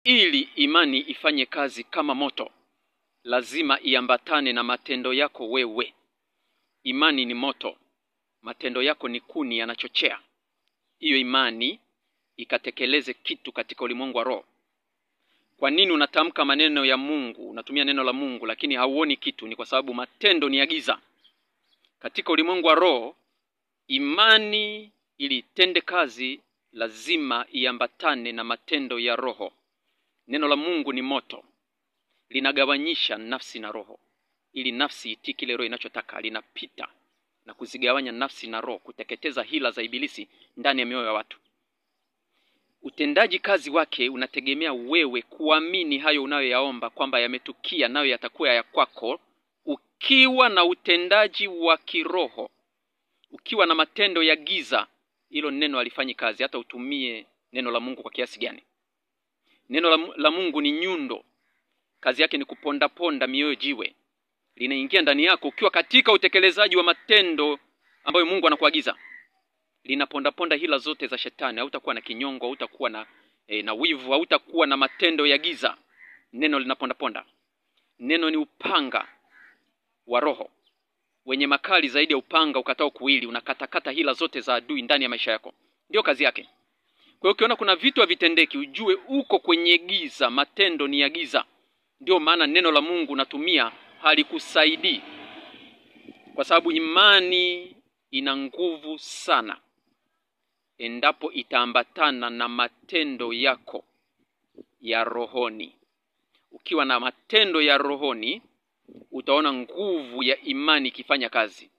Ili imani ifanye kazi kama moto, lazima iambatane na matendo yako wewe. Imani ni moto, matendo yako ni kuni yanachochea hiyo imani ikatekeleze kitu katika ulimwengu wa roho. Kwa nini unatamka maneno ya Mungu, unatumia neno la Mungu lakini hauoni kitu? Ni kwa sababu matendo ni ya giza. Katika ulimwengu wa roho, imani ili tende kazi lazima iambatane na matendo ya roho. Neno la Mungu ni moto, linagawanyisha nafsi na roho. Ili nafsi itii kile roho inachotaka, linapita na kuzigawanya nafsi na roho, kuteketeza hila za ibilisi ndani ya mioyo ya watu. Utendaji kazi wake unategemea wewe kuamini hayo unayoyaomba kwamba yametukia nayo yatakuwa ya kwako. Ukiwa na utendaji wa kiroho, ukiwa na matendo ya giza, hilo neno halifanyi kazi hata utumie neno la Mungu kwa kiasi gani. Neno la Mungu ni nyundo. Kazi yake ni kuponda ponda mioyo jiwe. Linaingia ndani yako ukiwa katika utekelezaji wa matendo ambayo Mungu anakuagiza. Linaponda ponda hila zote za shetani. Hautakuwa na kinyongo, hautakuwa na wivu, hautakuwa na matendo ya giza. Neno linaponda ponda. Neno ni upanga wa roho wenye makali zaidi ya upanga ukatao kuwili. Unakatakata hila zote za adui ndani ya maisha yako. Ndio kazi yake. Kwa hiyo ukiona kuna vitu havitendeki, ujue uko kwenye giza, matendo ni ya giza. Ndio maana neno la Mungu natumia halikusaidii. Kwa sababu imani ina nguvu sana endapo itaambatana na matendo yako ya rohoni. Ukiwa na matendo ya rohoni, utaona nguvu ya imani ikifanya kazi.